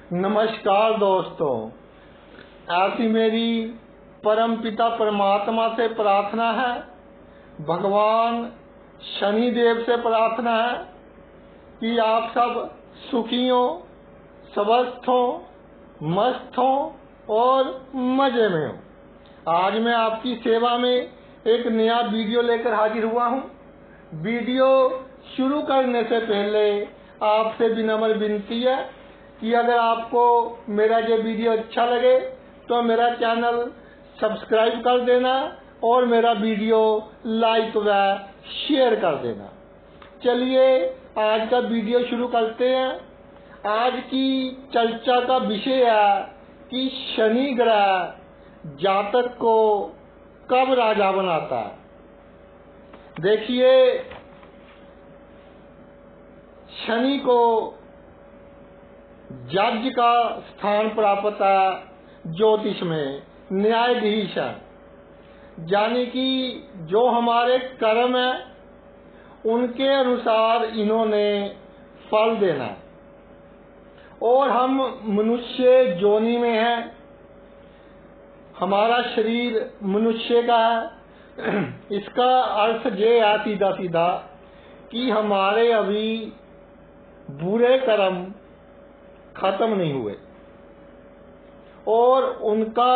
नमस्कार दोस्तों, ऐसी मेरी परम पिता परमात्मा से प्रार्थना है, भगवान शनि देव से प्रार्थना है कि आप सब सुखी हो, स्वस्थ हो, मस्त हो और मजे में हो। आज मैं आपकी सेवा में एक नया वीडियो लेकर हाजिर हुआ हूँ। वीडियो शुरू करने से पहले आपसे विनम्र विनती है कि अगर आपको मेरा ये वीडियो अच्छा लगे तो मेरा चैनल सब्सक्राइब कर देना और मेरा वीडियो लाइक व शेयर कर देना। चलिए आज का वीडियो शुरू करते हैं। आज की चर्चा का विषय है कि शनि ग्रह जातक को कब राजा बनाता है। देखिए, शनि को जज का स्थान प्राप्त है ज्योतिष में, न्यायाधीश है, यानी कि जो हमारे कर्म है उनके अनुसार इन्होंने फल देना है। और हम मनुष्य जोनि में हैं, हमारा शरीर मनुष्य का है। इसका अर्थ ये है सीधा सीधा कि हमारे अभी बुरे कर्म खत्म नहीं हुए और उनका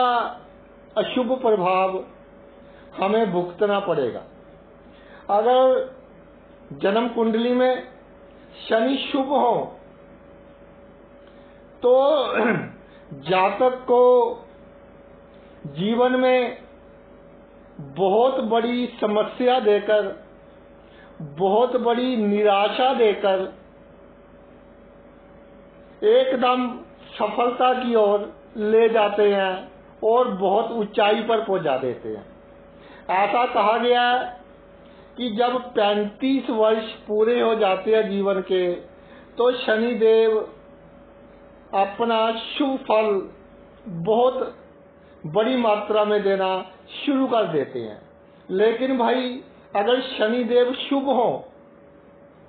अशुभ प्रभाव हमें भुगतना पड़ेगा। अगर जन्म कुंडली में शनि शुभ हो तो जातक को जीवन में बहुत बड़ी समस्या देकर, बहुत बड़ी निराशा देकर एकदम सफलता की ओर ले जाते हैं और बहुत ऊंचाई पर पहुंचा देते हैं। ऐसा कहा गया है कि जब 35 वर्ष पूरे हो जाते हैं जीवन के तो शनि देव अपना शुभ फल बहुत बड़ी मात्रा में देना शुरू कर देते हैं। लेकिन भाई, अगर शनि देव शुभ हो,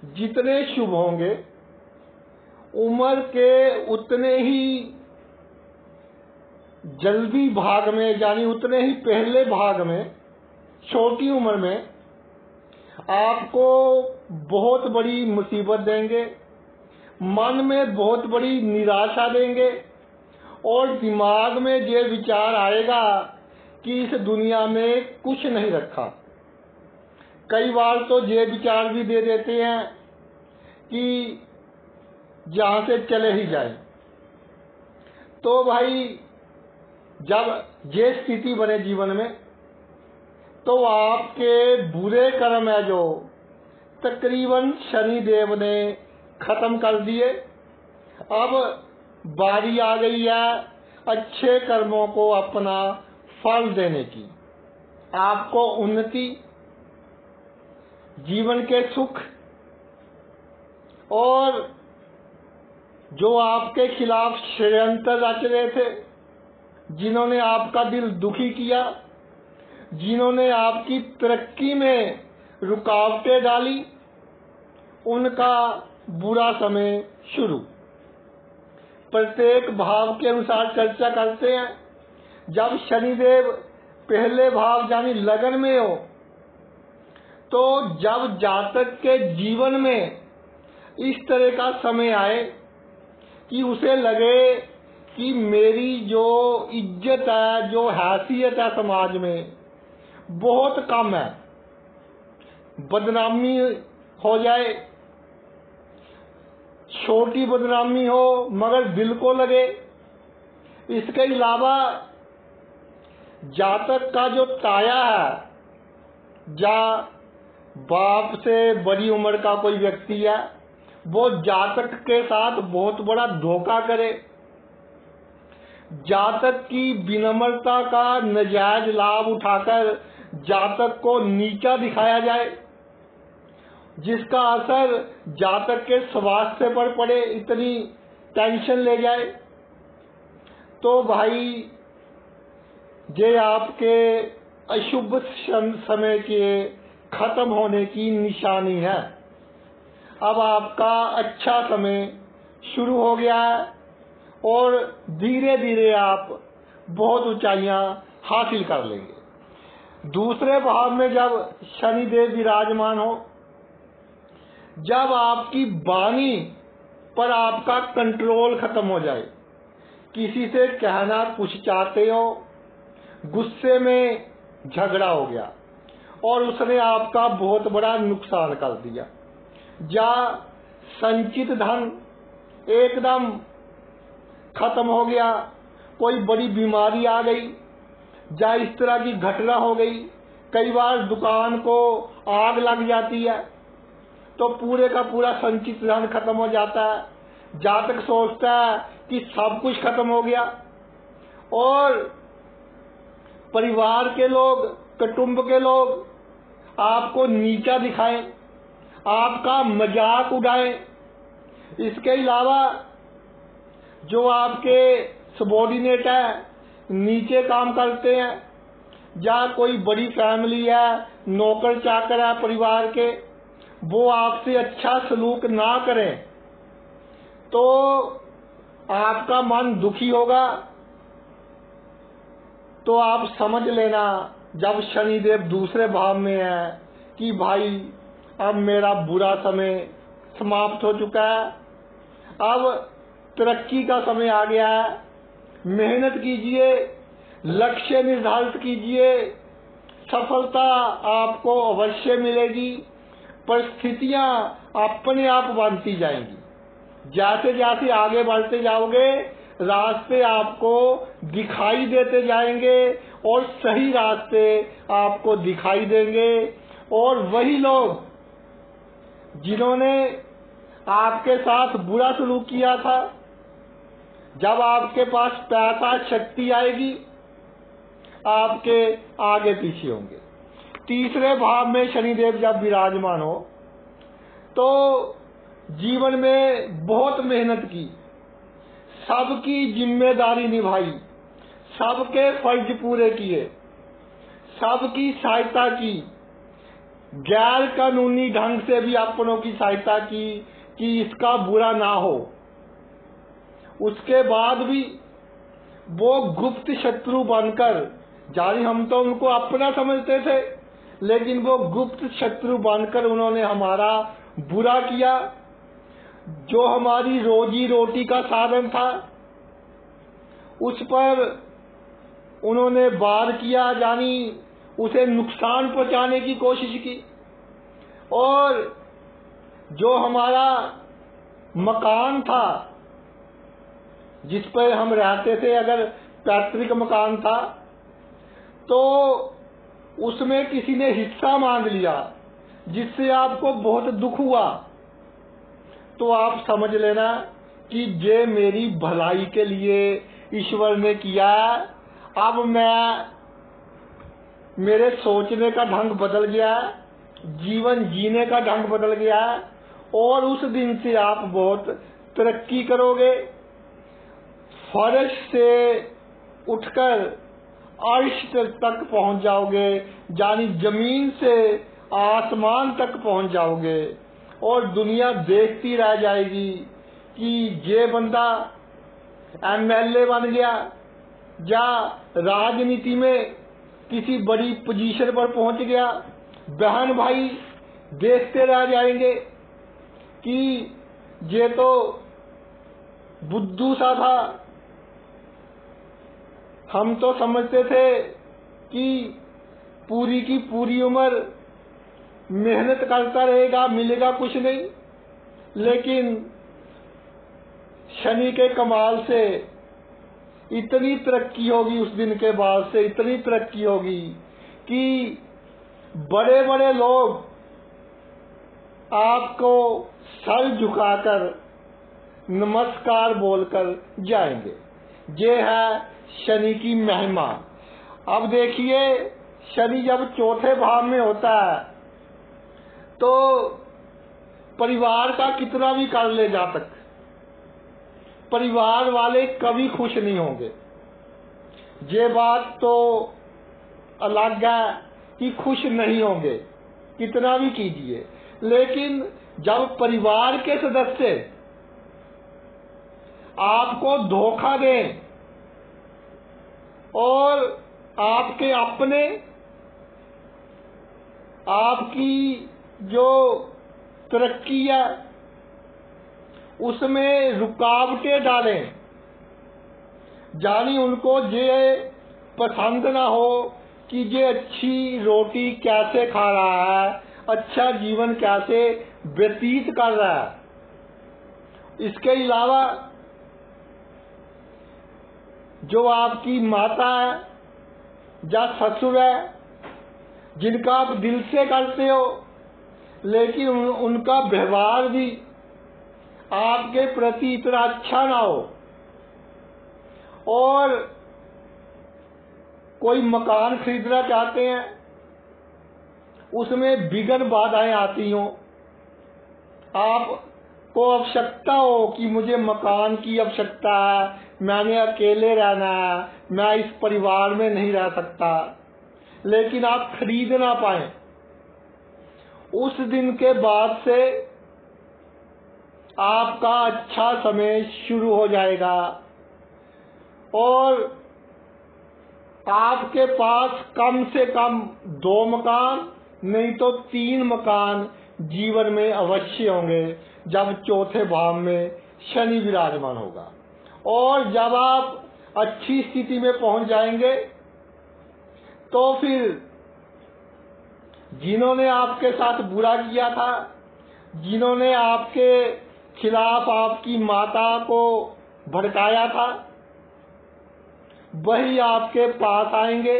जितने शुभ होंगे उम्र के उतने ही जल्दी भाग में, यानी उतने ही पहले भाग में, छोटी उम्र में आपको बहुत बड़ी मुसीबत देंगे, मन में बहुत बड़ी निराशा देंगे और दिमाग में ये विचार आएगा कि इस दुनिया में कुछ नहीं रखा। कई बार तो ये विचार भी दे देते हैं कि जहां से चले ही जाए। तो भाई, जब ये स्थिति बने जीवन में तो आपके बुरे कर्म है जो तकरीबन शनि देव ने खत्म कर दिए। अब बारी आ गई है अच्छे कर्मों को अपना फल देने की। आपको उन्नति, जीवन के सुख और जो आपके खिलाफ षड्यंत्र रच रहे थे, जिन्होंने आपका दिल दुखी किया, जिन्होंने आपकी तरक्की में रुकावटें डाली, उनका बुरा समय शुरू। प्रत्येक भाव के अनुसार चर्चा करते हैं। जब शनिदेव पहले भाव यानी लगन में हो तो जब जातक के जीवन में इस तरह का समय आए कि उसे लगे कि मेरी जो इज्जत है, जो हैसियत है समाज में, बहुत कम है, बदनामी हो जाए, छोटी बदनामी हो मगर दिल को लगे। इसके अलावा जातक का जो ताया है, या बाप से बड़ी उम्र का कोई व्यक्ति है, वो जातक के साथ बहुत बड़ा धोखा करे, जातक की विनम्रता का नाजायज लाभ उठाकर जातक को नीचा दिखाया जाए, जिसका असर जातक के स्वास्थ्य पर पड़े, इतनी टेंशन ले जाए, तो भाई ये आपके अशुभ समय के खत्म होने की निशानी है। अब आपका अच्छा समय शुरू हो गया है और धीरे धीरे आप बहुत ऊंचाइयां हासिल कर लेंगे। दूसरे भाव में जब शनिदेव विराजमान हो, जब आपकी वाणी पर आपका कंट्रोल खत्म हो जाए, किसी से कहना कुछ चाहते हो, गुस्से में झगड़ा हो गया और उसने आपका बहुत बड़ा नुकसान कर दिया, या संचित धन एकदम खत्म हो गया, कोई बड़ी बीमारी आ गई, या इस तरह की घटना हो गई। कई बार दुकान को आग लग जाती है तो पूरे का पूरा संचित धन खत्म हो जाता है। जातक सोचता है कि सब कुछ खत्म हो गया, और परिवार के लोग, कुटुंब के लोग आपको नीचा दिखाएं, आपका मजाक उड़ाएं। इसके अलावा जो आपके सबॉर्डिनेट है, नीचे काम करते हैं, या कोई बड़ी फैमिली है, नौकर चाकर है परिवार के, वो आपसे अच्छा सलूक ना करें तो आपका मन दुखी होगा। तो आप समझ लेना, जब शनिदेव दूसरे भाव में है, कि भाई अब मेरा बुरा समय समाप्त हो चुका है, अब तरक्की का समय आ गया है। मेहनत कीजिए, लक्ष्य निर्धारित कीजिए, सफलता आपको अवश्य मिलेगी। परिस्थितियां अपने आप बनती जाएंगी। जैसे जैसे आगे बढ़ते जाओगे, रास्ते आपको दिखाई देते जाएंगे और सही रास्ते आपको दिखाई देंगे। और वही लोग जिन्होंने आपके साथ बुरा सलूक किया था, जब आपके पास पैसा शक्ति आएगी, आपके आगे पीछे होंगे। तीसरे भाव में शनिदेव जब विराजमान हो तो जीवन में बहुत मेहनत की, सबकी जिम्मेदारी निभाई, सबके फर्ज पूरे किए, सबकी सहायता की, गैर कानूनी ढंग से भी अपनों की सहायता की कि इसका बुरा ना हो। उसके बाद भी वो गुप्त शत्रु बनकर, जारी हम तो उनको अपना समझते थे, लेकिन वो गुप्त शत्रु बनकर उन्होंने हमारा बुरा किया। जो हमारी रोजी रोटी का साधन था उस पर उन्होंने वार किया, यानी उसे नुकसान पहुंचाने की कोशिश की। और जो हमारा मकान था जिस पर हम रहते थे, अगर पैतृक मकान था तो उसमें किसी ने हिस्सा मांग लिया, जिससे आपको बहुत दुख हुआ। तो आप समझ लेना कि ये मेरी भलाई के लिए ईश्वर ने किया है। अब मेरे सोचने का ढंग बदल गया है, जीवन जीने का ढंग बदल गया है, और उस दिन से आप बहुत तरक्की करोगे। फर्श से उठकर अर्श तक पहुंच जाओगे, यानी जमीन से आसमान तक पहुंच जाओगे, और दुनिया देखती रह जाएगी कि ये बंदा एमएलए बन गया या राजनीति में किसी बड़ी पोजीशन पर पहुंच गया। बहन भाई देखते रह जाएंगे कि ये तो बुद्धू सा था, हम तो समझते थे कि पूरी की पूरी उम्र मेहनत करता रहेगा, मिलेगा कुछ नहीं। लेकिन शनि के कमाल से इतनी तरक्की होगी, उस दिन के बाद से इतनी तरक्की होगी कि बड़े बड़े लोग आपको सर झुकाकर नमस्कार बोलकर जाएंगे। ये है शनि की महिमा। अब देखिए, शनि जब चौथे भाव में होता है तो परिवार का कितना भी कर ले जातक, परिवार वाले कभी खुश नहीं होंगे। ये बात तो अलग है कि खुश नहीं होंगे, कितना भी कीजिए। लेकिन जब परिवार के सदस्य आपको धोखा दें और आपके अपने आपकी जो तरक्की है उसमें रुकावटें डालें, जानी उनको ये पसंद ना हो कि ये अच्छी रोटी कैसे खा रहा है, अच्छा जीवन कैसे व्यतीत कर रहा है। इसके अलावा जो आपकी माता है या ससुर है जिनका आप दिल से करते हो लेकिन उनका व्यवहार भी आपके प्रति इतना अच्छा ना हो, और कोई मकान खरीदना चाहते हैं उसमें विघ्न बाधाएं आती हों, आपको आवश्यकता हो कि मुझे मकान की आवश्यकता है, मैंने अकेले रहना है, मैं इस परिवार में नहीं रह सकता, लेकिन आप खरीद ना पाए, उस दिन के बाद से आपका अच्छा समय शुरू हो जाएगा और आपके पास कम से कम 2 मकान नहीं तो 3 मकान जीवन में अवश्य होंगे जब चौथे भाव में शनि विराजमान होगा। और जब आप अच्छी स्थिति में पहुंच जाएंगे तो फिर जिन्होंने आपके साथ बुरा किया था, जिन्होंने आपके खिलाफ आपकी माता को भड़काया था, वही आपके पास आएंगे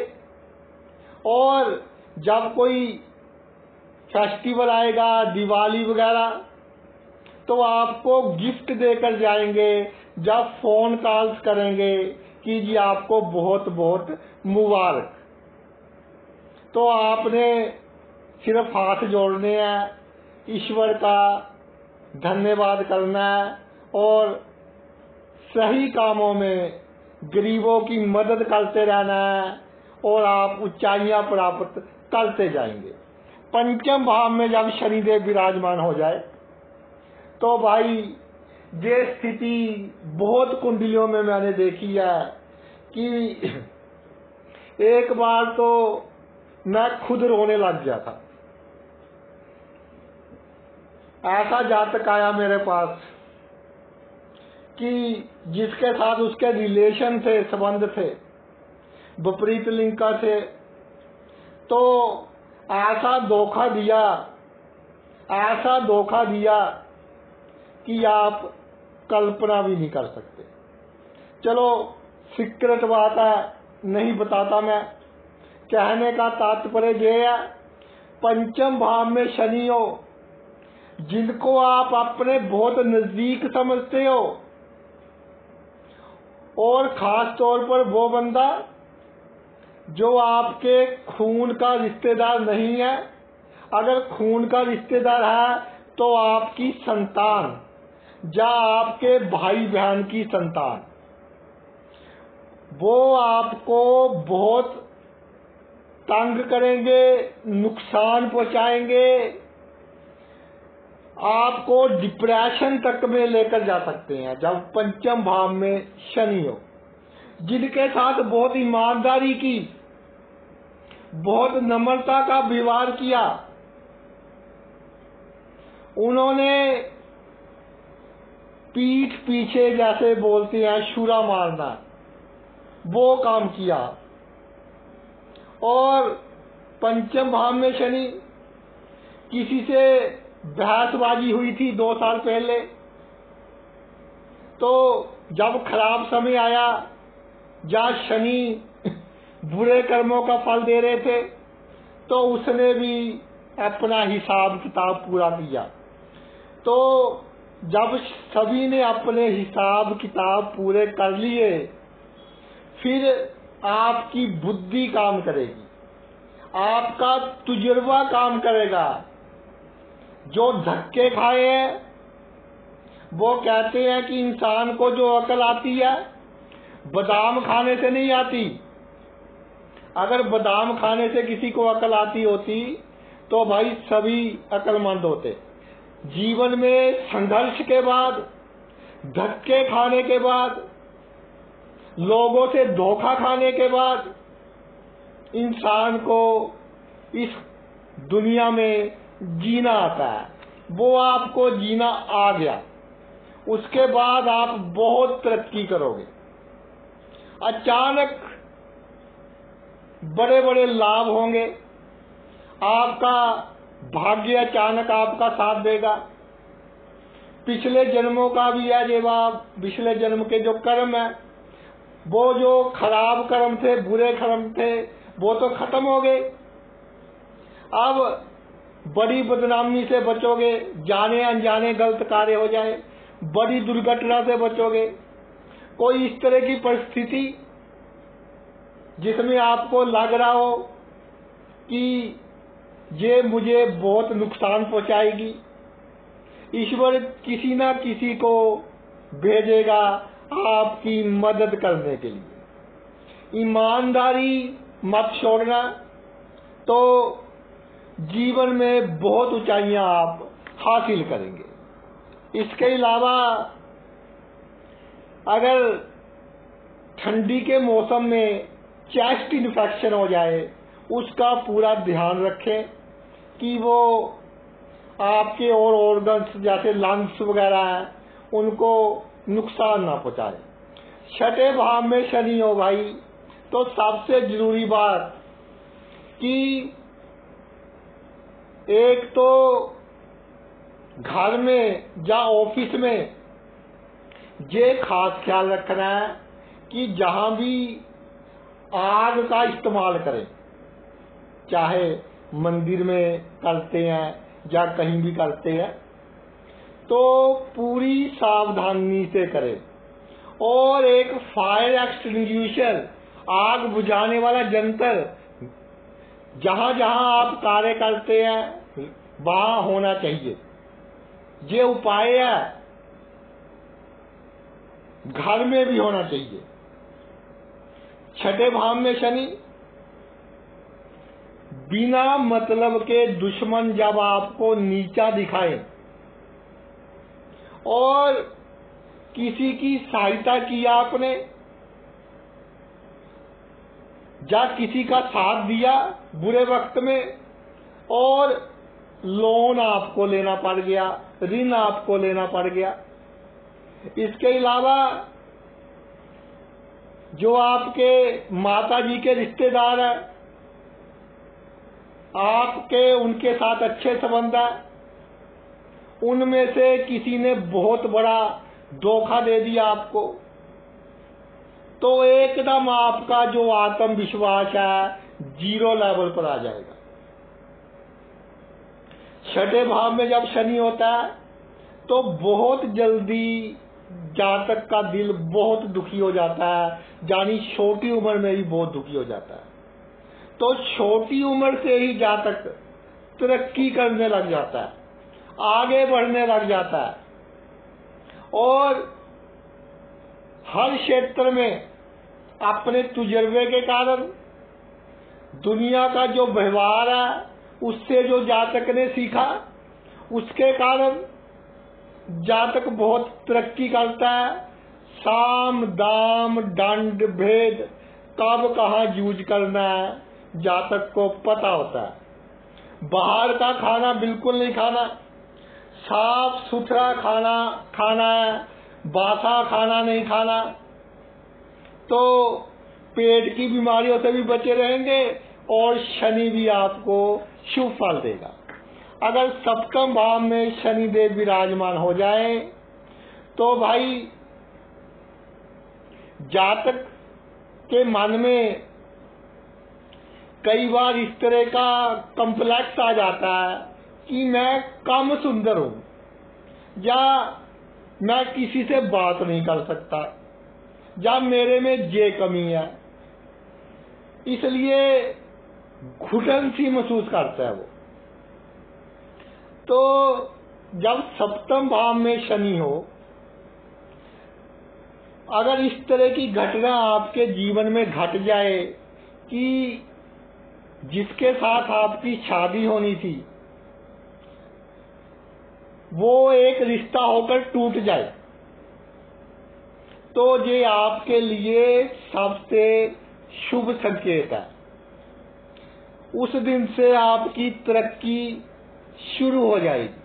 और जब कोई फेस्टिवल आएगा, दिवाली वगैरह, तो आपको गिफ्ट देकर जाएंगे, जब फोन कॉल्स करेंगे कि जी आपको बहुत बहुत मुबारक। तो आपने सिर्फ हाथ जोड़ने हैं, ईश्वर का धन्यवाद करना है और सही कामों में गरीबों की मदद करते रहना है और आप ऊंचाइयां प्राप्त करते जाएंगे। पंचम भाव में जब शनिदेव विराजमान हो जाए तो भाई ये स्थिति बहुत कुंडलियों में मैंने देखी है कि एक बार तो मैं खुद रोने लग गया था। ऐसा जातक आया मेरे पास कि जिसके साथ उसके रिलेशन थे, संबंध थे, विपरीत लिंग का थे, तो ऐसा धोखा दिया कि आप कल्पना भी नहीं कर सकते। चलो सीक्रेट बात है, नहीं बताता मैं। कहने का तात्पर्य ये है, पंचम भाव में शनि हो, जिनको आप अपने बहुत नजदीक समझते हो, और खास तौर पर वो बंदा जो आपके खून का रिश्तेदार नहीं है, अगर खून का रिश्तेदार है तो आपकी संतान या आपके भाई बहन की संतान, वो आपको बहुत तंग करेंगे, नुकसान पहुंचाएंगे, आपको डिप्रेशन तक में लेकर जा सकते हैं जब पंचम भाव में शनि हो। जिनके साथ बहुत ईमानदारी की, बहुत नम्रता का व्यवहार किया, उन्होंने पीठ पीछे जैसे बोलते हैं छुरा मारना, वो काम किया। और पंचम भाव में शनि, किसी से बहसबाजी हुई थी 2 साल पहले, तो जब खराब समय आया, जहाँ शनि बुरे कर्मों का फल दे रहे थे, तो उसने भी अपना हिसाब किताब पूरा किया। तो जब सभी ने अपने हिसाब किताब पूरे कर लिए, फिर आपकी बुद्धि काम करेगी, आपका तजुर्बा काम करेगा। जो धक्के खाए हैं, वो कहते हैं कि इंसान को जो अकल आती है बादाम खाने से नहीं आती। अगर बादाम खाने से किसी को अकल आती होती तो भाई सभी अकलमंद होते। जीवन में संघर्ष के बाद धक्के खाने के बाद, लोगों से धोखा खाने के बाद इंसान को इस दुनिया में जीना आता है। वो आपको जीना आ गया, उसके बाद आप बहुत तरक्की करोगे। अचानक बड़े बड़े लाभ होंगे, आपका भाग्य अचानक आपका साथ देगा। पिछले जन्मों का भी है, जब आप पिछले जन्म के जो कर्म है, वो जो खराब कर्म थे, बुरे कर्म थे, वो तो खत्म हो गए। अब बड़ी बदनामी से बचोगे, जाने अनजाने गलत कार्य हो जाए, बड़ी दुर्घटना से बचोगे। कोई इस तरह की परिस्थिति जिसमें आपको लग रहा हो कि ये मुझे बहुत नुकसान पहुंचाएगी, ईश्वर किसी ना किसी को भेजेगा आपकी मदद करने के लिए। ईमानदारी मत छोड़ना, तो जीवन में बहुत ऊंचाइयां आप हासिल करेंगे। इसके अलावा अगर ठंडी के मौसम में चेस्ट इन्फेक्शन हो जाए, उसका पूरा ध्यान रखें कि वो आपके और ऑर्गन्स जैसे लंग्स वगैरह हैं, उनको नुकसान ना पहुंचाए। छठे भाव में शनि हो भाई, तो सबसे जरूरी बात कि एक तो घर में या ऑफिस में ये खास ख्याल रखना है कि जहां भी आग का इस्तेमाल करें, चाहे मंदिर में करते हैं या कहीं भी करते हैं, तो पूरी सावधानी से करें। और एक फायर एक्सटिंग्विशर, आग बुझाने वाला यंत्र जहां जहां आप कार्य करते हैं वहां होना चाहिए। ये उपाय है, घर में भी होना चाहिए। छठे भाव में शनि, बिना मतलब के दुश्मन जब आपको नीचा दिखाए और किसी की सहायता की आपने या किसी का साथ दिया बुरे वक्त में, और लोन आपको लेना पड़ गया, ऋण आपको लेना पड़ गया। इसके अलावा जो आपके माता जी के रिश्तेदार हैं, आपके उनके साथ अच्छे संबंध है, उनमें से किसी ने बहुत बड़ा धोखा दे दिया आपको, तो एकदम आपका जो आत्मविश्वास है जीरो लेवल पर आ जाएगा। छठे भाव में जब शनि होता है तो बहुत जल्दी जातक का दिल बहुत दुखी हो जाता है, यानी छोटी उम्र में ही बहुत दुखी हो जाता है। तो छोटी उम्र से ही जातक तरक्की करने लग जाता है, आगे बढ़ने लग जाता है, और हर क्षेत्र में अपने तजुर्बे के कारण, दुनिया का जो व्यवहार है उससे जो जातक ने सीखा, उसके कारण जातक बहुत तरक्की करता है। साम दाम दंड भेद कब कहाँ यूज करना है जातक को पता होता है। बाहर का खाना बिल्कुल नहीं खाना, साफ सुथरा खाना खाना है, बासा खाना नहीं खाना, तो पेट की बीमारियों से भी बचे रहेंगे और शनि भी आपको शुभ फल देगा। अगर सप्तम भाव में शनि देव विराजमान हो जाए तो भाई जातक के मन में कई बार इस तरह का कॉम्प्लेक्स आ जाता है कि मैं कम सुंदर हूं, या मैं किसी से बात नहीं कर सकता, या मेरे में ये कमी है, इसलिए घुटन सी महसूस करता है वो। तो जब सप्तम भाव में शनि हो, अगर इस तरह की घटना आपके जीवन में घट जाए कि जिसके साथ आपकी शादी होनी थी वो एक रिश्ता होकर टूट जाए, तो ये आपके लिए सबसे शुभ संकेत है। उस दिन से आपकी तरक्की शुरू हो जाएगी।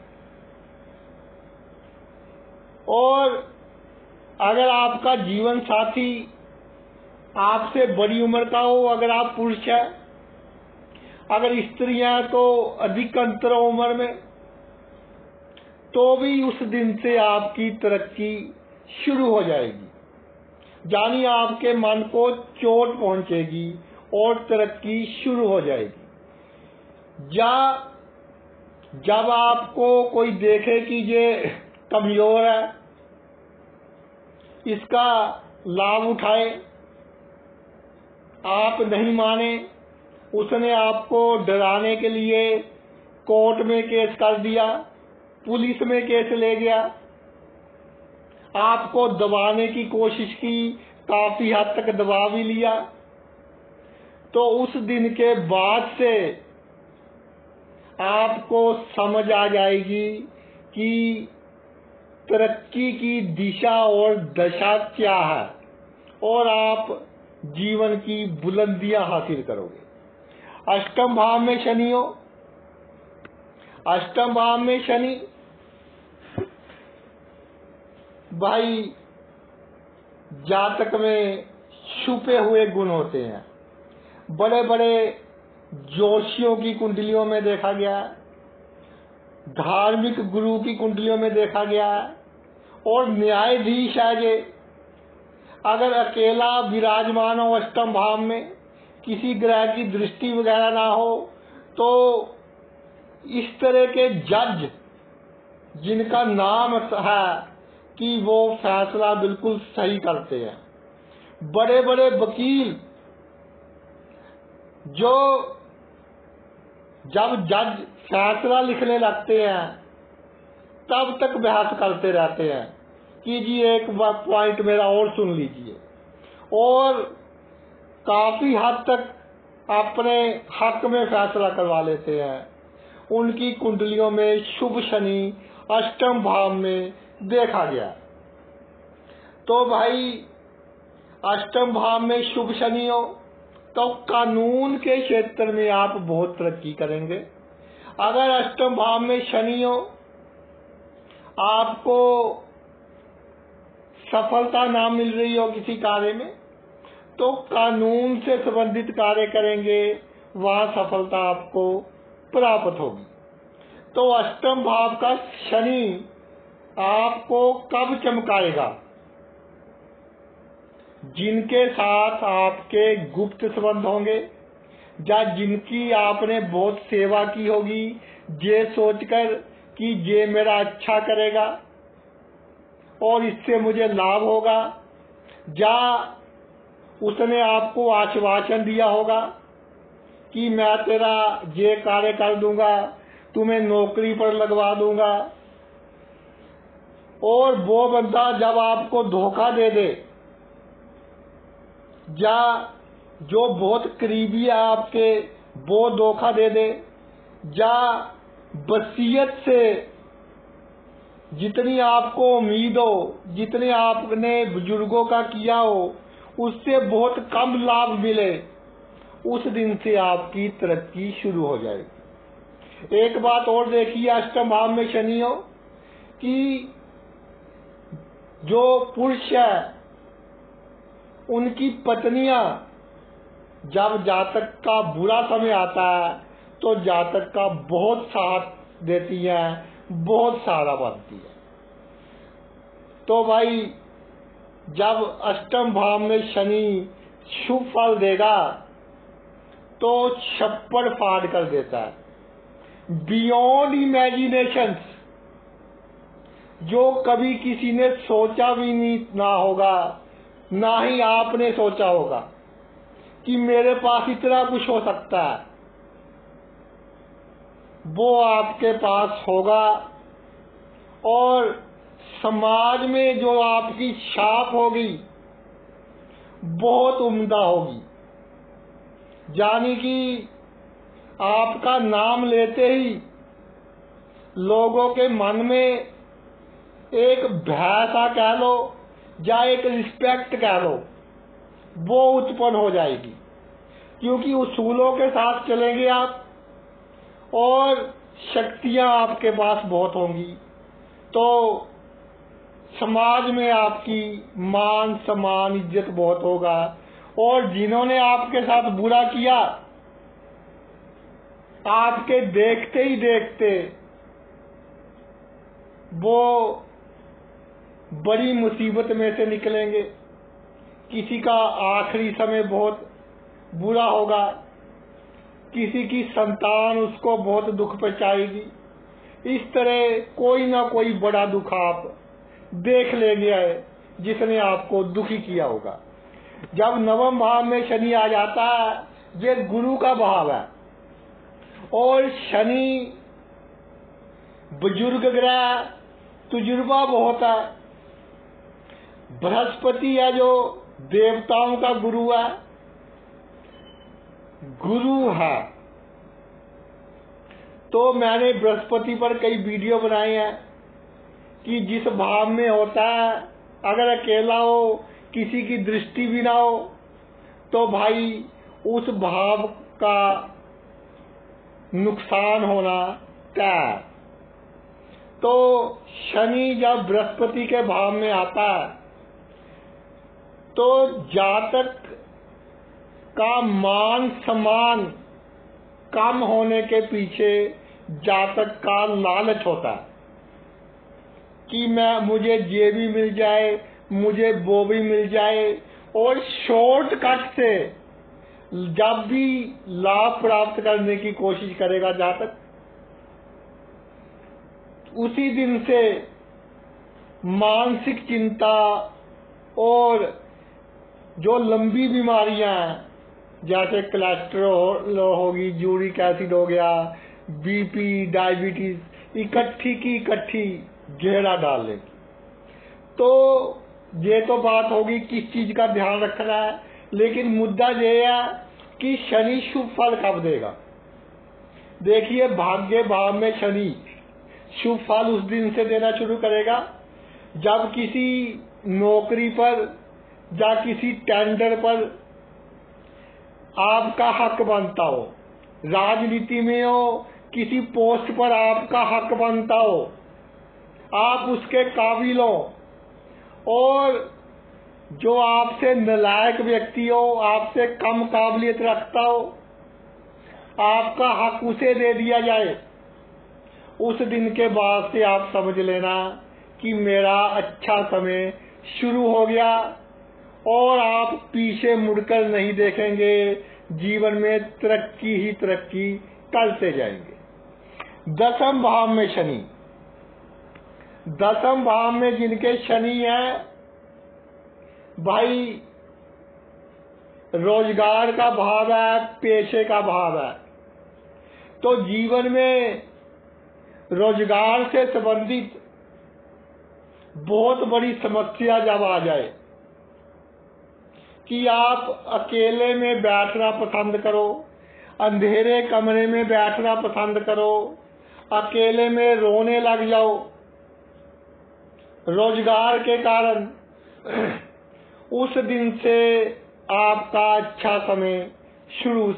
और अगर आपका जीवन साथी आपसे बड़ी उम्र का हो, अगर आप पुरुष हैं, अगर स्त्रियां तो अधिक अंतर उम्र में, तो भी उस दिन से आपकी तरक्की शुरू हो जाएगी। यानी आपके मन को चोट पहुंचेगी और तरक्की शुरू हो जाएगी। या जब आपको कोई देखे कि ये कमजोर है, इसका लाभ उठाए, आप नहीं माने, उसने आपको डराने के लिए कोर्ट में केस कर दिया, पुलिस में केस ले गया, आपको दबाने की कोशिश की, काफी हद तक दबा भी लिया, तो उस दिन के बाद से आपको समझ आ जाएगी कि तरक्की की दिशा और दशा क्या है और आप जीवन की बुलंदियां हासिल करोगे। अष्टम भाव में शनि हो, अष्टम भाव में शनि भाई जातक में छुपे हुए गुण होते हैं। बड़े बड़े जोशियों की कुंडलियों में देखा गया है, धार्मिक गुरु की कुंडलियों में देखा गया है, और न्यायाधीश है जे अगर अकेला विराजमान हो अष्टम भाव में, किसी ग्रह की दृष्टि वगैरह ना हो, तो इस तरह के जज जिनका नाम है कि वो फैसला बिल्कुल सही करते हैं, बड़े बड़े वकील जो जब जज फैसला लिखने लगते हैं तब तक बहस करते रहते हैं कि जी एक पॉइंट मेरा और सुन लीजिए, और काफी हद तक अपने हक में फैसला करवा लेते हैं। उनकी कुंडलियों में शुभ शनि अष्टम भाव में देखा गया। तो भाई अष्टम भाव में शुभ शनि हो तो कानून के क्षेत्र में आप बहुत तरक्की करेंगे। अगर अष्टम भाव में शनि हो, आपको सफलता ना मिल रही हो किसी कार्य में, तो कानून से संबंधित कार्य करेंगे, वहां सफलता आपको प्राप्त होगी। तो अष्टम भाव का शनि आपको कब चमकाएगा? जिनके साथ आपके गुप्त संबंध होंगे या जिनकी आपने बहुत सेवा की होगी, ये सोचकर कि ये मेरा अच्छा करेगा और इससे मुझे लाभ होगा, या उसने आपको आश्वासन दिया होगा कि मैं तेरा ये कार्य कर दूंगा, तुम्हें नौकरी पर लगवा दूंगा, और वो बंदा जब आपको धोखा दे दे, या जो बहुत करीबी है आपके वो धोखा दे दे, या वसीयत से जितनी आपको उम्मीद हो, जितने आपने बुजुर्गों का किया हो, उससे बहुत कम लाभ मिले, उस दिन से आपकी तरक्की शुरू हो जाएगी। एक बात और देखिए, अष्टम भाव में शनि हो कि जो पुरुष है उनकी पत्नियां जब जातक का बुरा समय आता है तो जातक का बहुत साथ देती हैं, बहुत सहारा बनती है। तो भाई जब अष्टम भाव में शनि शुभ फल देगा तो छप्पड़ फाड़ कर देता है। बियॉन्ड इमेजिनेशंस, जो कभी किसी ने सोचा भी नहीं ना होगा, ना ही आपने सोचा होगा कि मेरे पास इतना कुछ हो सकता है, वो आपके पास होगा। और समाज में जो आपकी छाप होगी बहुत उम्दा होगी, यानी कि आपका नाम लेते ही लोगों के मन में एक भय सा कह लो या एक रिस्पेक्ट कह लो, वो उत्पन्न हो जाएगी, क्योंकि उसूलों के साथ चलेंगे आप और शक्तियां आपके पास बहुत होंगी। तो समाज में आपकी मान सम्मान इज्जत बहुत होगा, और जिन्होंने आपके साथ बुरा किया, आपके देखते ही देखते वो बड़ी मुसीबत में से निकलेंगे। किसी का आखिरी समय बहुत बुरा होगा, किसी की संतान उसको बहुत दुख पहुंचाएगी। इस तरह कोई ना कोई बड़ा दुख आप देख लेंगे जिसने आपको दुखी किया होगा। जब नवम भाव में शनि आ जाता है, ये गुरु का भाव है, और शनि बुजुर्ग ग्रह, तजुर्बा बहुत है। बृहस्पति है जो देवताओं का गुरु है, गुरु है। तो मैंने बृहस्पति पर कई वीडियो बनाए हैं कि जिस भाव में होता है, अगर अकेला हो, किसी की दृष्टि भी ना हो, तो भाई उस भाव का नुकसान होना तय है। तो शनि जब बृहस्पति के भाव में आता है, तो जातक का मान सम्मान कम होने के पीछे जातक का लालच होता है कि मुझे ये भी मिल जाए, मुझे वो भी मिल जाए, और शॉर्टकट से जब भी लाभ प्राप्त करने की कोशिश करेगा जातक, उसी दिन से मानसिक चिंता और जो लंबी बीमारियां हैं, जैसे कोलेस्ट्रॉल होगी, यूरिक एसिड हो गया, बीपी, डायबिटीज, इकट्ठी की इकट्ठी घेरा डाल लेगी। तो ये तो बात होगी किस चीज का ध्यान रखना है, लेकिन मुद्दा ये है कि शनि शुभ फल कब देगा। देखिए, भाग्य भाव में शनि शुभ फल उस दिन से देना शुरू करेगा जब किसी नौकरी पर या किसी टेंडर पर आपका हक बनता हो, राजनीति में हो, किसी पोस्ट पर आपका हक बनता हो, आप उसके काबिल हो, और जो आपसे नालायक व्यक्ति हो, आपसे कम काबिलियत रखता हो, आपका हक उसे दे दिया जाए। उस दिन के बाद से आप समझ लेना कि मेरा अच्छा समय शुरू हो गया, और आप पीछे मुड़कर नहीं देखेंगे, जीवन में तरक्की ही तरक्की करते जाएंगे। दसम भाव में शनि, दसम भाव में जिनके शनि है, भाई रोजगार का भाव है, पेशे का भाव है। तो जीवन में रोजगार से संबंधित बहुत बड़ी समस्या जब आ जाए कि आप अकेले में बैठना पसंद करो, अंधेरे कमरे में बैठना पसंद करो, अकेले में रोने लग जाओ रोजगार के कारण, उस दिन से आपका अच्छा समय शुरू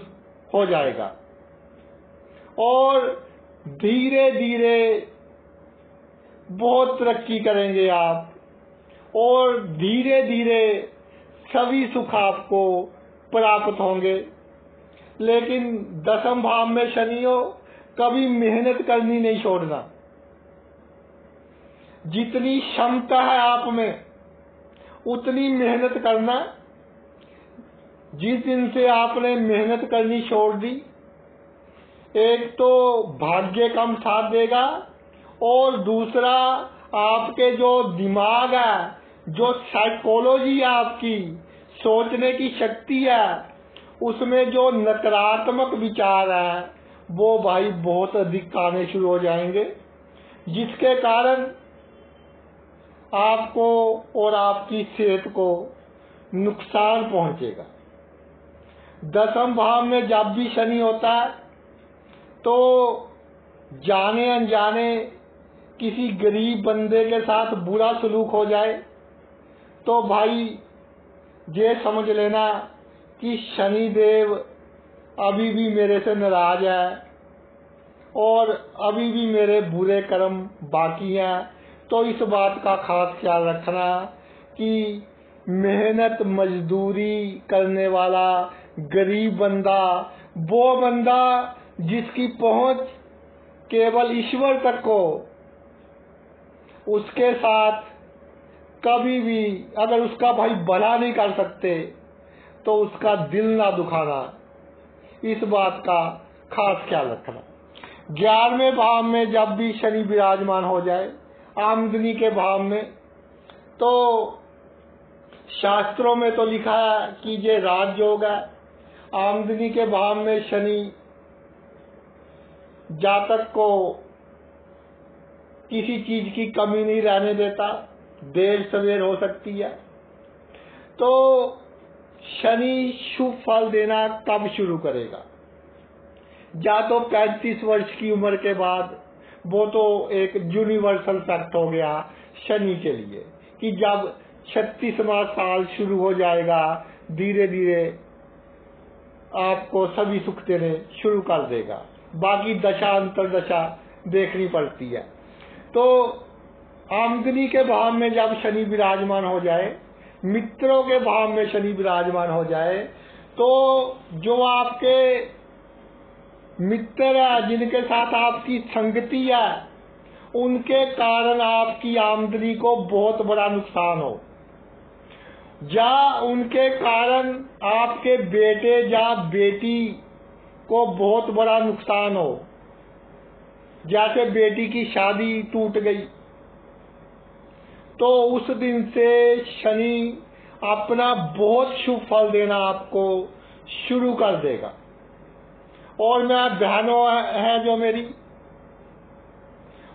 हो जाएगा, और धीरे धीरे बहुत तरक्की करेंगे आप, और धीरे धीरे सभी सुख आपको प्राप्त होंगे। लेकिन दसम भाव में शनि हो, कभी मेहनत करनी नहीं छोड़ना। जितनी क्षमता है आप में उतनी मेहनत करना। जिस दिन से आपने मेहनत करनी छोड़ दी, एक तो भाग्य कम साथ देगा, और दूसरा आपके जो दिमाग है, जो साइकोलॉजी है, आपकी सोचने की शक्ति है, उसमें जो नकारात्मक विचार है वो भाई बहुत अधिक आने शुरू हो जाएंगे, जिसके कारण आपको और आपकी सेहत को नुकसान पहुंचेगा। दसम भाव में जब भी शनि होता है तो जाने अनजाने किसी गरीब बंदे के साथ बुरा सलूक हो जाए तो भाई ये समझ लेना कि शनिदेव अभी भी मेरे से नाराज है और अभी भी मेरे बुरे कर्म बाकी हैं। तो इस बात का खास ख्याल रखना कि मेहनत मजदूरी करने वाला गरीब बंदा, वो बंदा जिसकी पहुंच केवल ईश्वर तक हो, उसके साथ कभी भी अगर उसका भाई भला नहीं कर सकते तो उसका दिल ना दुखाना, इस बात का खास ख्याल रखना। 11वें भाव में जब भी शनि विराजमान हो जाए आमदनी के भाव में, तो शास्त्रों में तो लिखा है कि ये राजयोग है। आमदनी के भाव में शनि जातक को किसी चीज की कमी नहीं रहने देता, देर सवेर हो सकती है। तो शनि शुभ फल देना कब शुरू करेगा? या तो 35 वर्ष की उम्र के बाद, वो तो एक यूनिवर्सल फैक्ट हो गया शनि के लिए कि जब 36वां साल शुरू हो जाएगा धीरे धीरे आपको सभी सुख देने शुरू कर देगा। बाकी दशा अंतरदशा देखनी पड़ती है। तो आमदनी के भाव में जब शनि विराजमान हो जाए, मित्रों के भाव में शनि विराजमान हो जाए, तो जो आपके मित्र है, जिनके साथ आपकी संगति है, उनके कारण आपकी आमदनी को बहुत बड़ा नुकसान हो, या उनके कारण आपके बेटे या बेटी को बहुत बड़ा नुकसान हो, जैसे बेटी की शादी टूट गई, तो उस दिन से शनि अपना बहुत शुभ फल देना आपको शुरू कर देगा। और मैं बहनों हैं जो मेरी,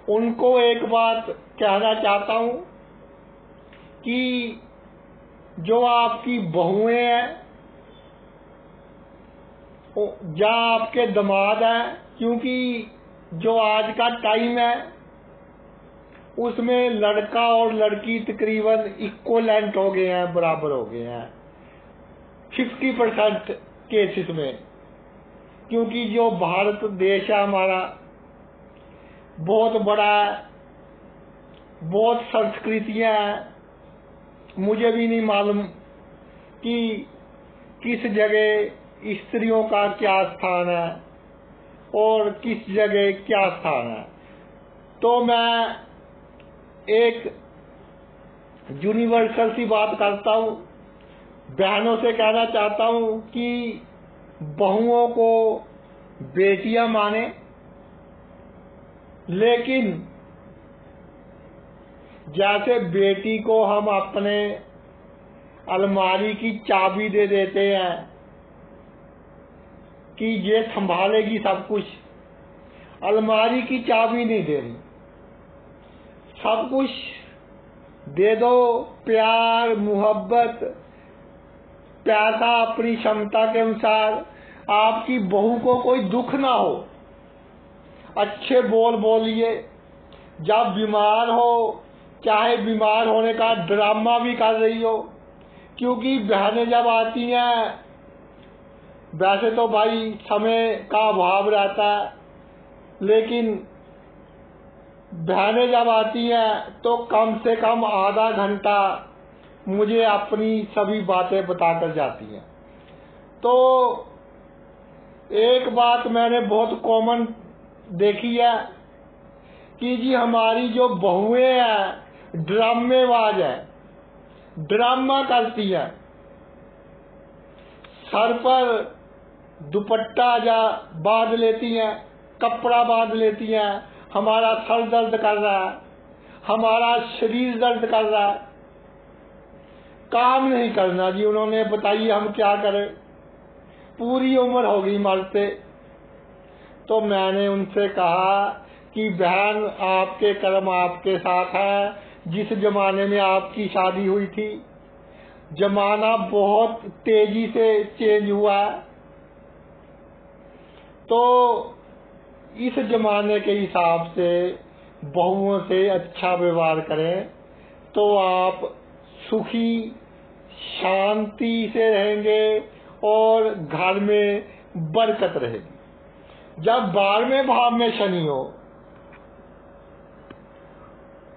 उनको एक बात कहना चाहता हूं कि जो आपकी बहुएं हैं या आपके दामाद हैं, क्योंकि जो आज का टाइम है उसमें लड़का और लड़की तकरीबन इक्वलेंट हो गए हैं, बराबर हो गए हैं 50% केसेस में। क्योंकि जो भारत देश है हमारा बहुत बड़ा है, बहुत संस्कृतियां हैं। मुझे भी नहीं मालूम कि किस जगह स्त्रियों का क्या स्थान है और किस जगह क्या स्थान है। तो मैं एक यूनिवर्सल सी बात करता हूँ, बहनों से कहना चाहता हूँ कि बहुओं को बेटियां माने, लेकिन जैसे बेटी को हम अपने अलमारी की चाबी दे देते हैं कि ये संभालेगी सब कुछ, अलमारी की चाबी नहीं देनी, सब कुछ दे दो, प्यार मोहब्बत पैसा अपनी क्षमता के अनुसार। आपकी बहू को कोई दुख ना हो, अच्छे बोल बोलिए। जब बीमार हो, चाहे बीमार होने का ड्रामा भी कर रही हो, क्योंकि बहनें जब आती हैं, वैसे तो भाई समय का अभाव रहता है, लेकिन बहनें जब आती हैं तो कम से कम आधा घंटा मुझे अपनी सभी बातें बताकर जाती हैं। तो एक बात मैंने बहुत कॉमन देखी है कि जी हमारी जो बहुएं हैं ड्रामेबाज है, ड्रामा करती है, सर पर दुपट्टा जा बांध लेती हैं, कपड़ा बांध लेती हैं, हमारा सर दर्द कर रहा है, हमारा शरीर दर्द कर रहा है, काम नहीं करना जी उन्होंने, बताइए हम क्या करें, पूरी उम्र हो गई मरते। तो मैंने उनसे कहा कि बहन आपके कर्म आपके साथ है। जिस जमाने में आपकी शादी हुई थी जमाना बहुत तेजी से चेंज हुआ है, तो इस जमाने के हिसाब से बहुओं से अच्छा व्यवहार करें तो आप सुखी शांति से रहेंगे और घर में बरकत रहेगी। जब 12वें भाव में शनि हो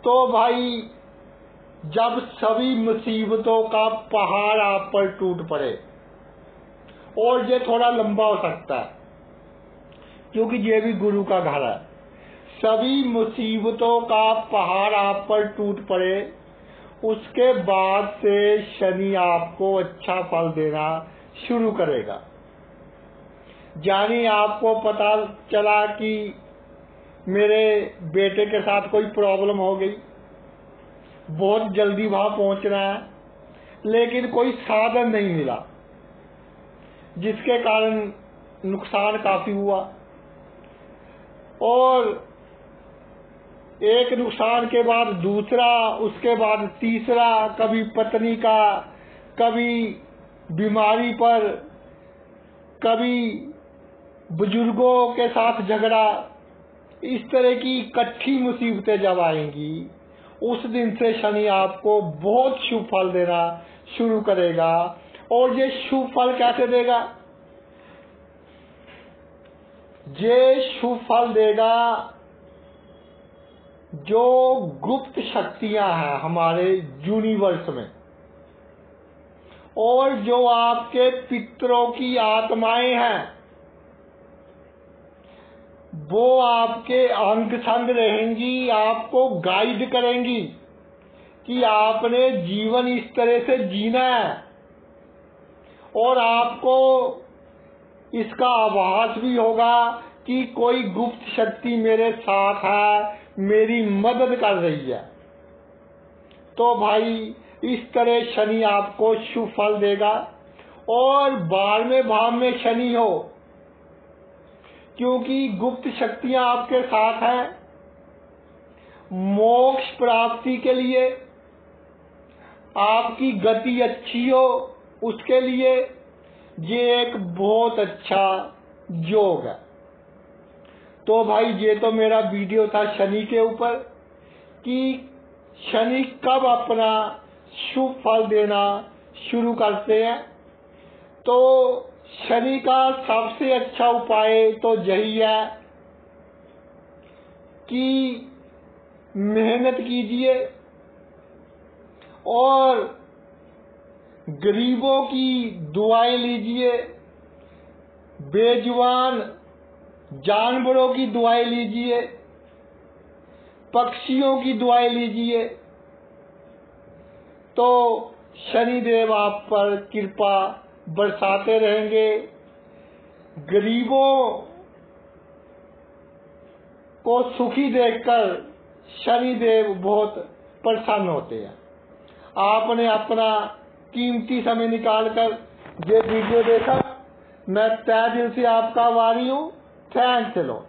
तो भाई जब सभी मुसीबतों का पहाड़ आप पर टूट पड़े, और ये थोड़ा लंबा हो सकता है क्योंकि ये भी गुरु का घर है, सभी मुसीबतों का पहाड़ आप पर टूट पड़े, उसके बाद से शनि आपको अच्छा फल देना शुरू करेगा। यानी आपको पता चला कि मेरे बेटे के साथ कोई प्रॉब्लम हो गई, बहुत जल्दी वहां पहुंचना है, लेकिन कोई साधन नहीं मिला, जिसके कारण नुकसान काफी हुआ। और एक नुकसान के बाद दूसरा, उसके बाद तीसरा, कभी पत्नी का, कभी बीमारी पर, कभी बुजुर्गों के साथ झगड़ा, इस तरह की इकट्ठी मुसीबतें जब आएंगी, उस दिन से शनि आपको बहुत शुभ फल देना शुरू करेगा। और ये शुभ फल कैसे देगा? ये शुभ फल देगा जो गुप्त शक्तियां हैं हमारे यूनिवर्स में, और जो आपके पितरों की आत्माएं हैं, वो आपके अंग संग रहेंगी, आपको गाइड करेंगी कि आपने जीवन इस तरह से जीना है। और आपको इसका आभास भी होगा कि कोई गुप्त शक्ति मेरे साथ है, मेरी मदद कर रही है। तो भाई इस तरह शनि आपको शुभ फल देगा। और 12वें भाव में शनि हो, क्योंकि गुप्त शक्तियां आपके साथ हैं, मोक्ष प्राप्ति के लिए, आपकी गति अच्छी हो उसके लिए ये एक बहुत अच्छा योग है। तो भाई ये तो मेरा वीडियो था शनि के ऊपर कि शनि कब अपना शुभ फल देना शुरू करते हैं। तो शनि का सबसे अच्छा उपाय तो यही है कि मेहनत कीजिए और गरीबों की दुआएं लीजिए, बेजुबान जानवरों की दुआएं लीजिए, पक्षियों की दुआएं लीजिए, तो शनिदेव आप पर कृपा बरसाते रहेंगे। गरीबों को सुखी देखकर शनिदेव बहुत प्रसन्न होते हैं। आपने अपना कीमती समय निकालकर ये वीडियो देखा, मैं तहे दिल से आपका आभारी हूँ। Thanks lot.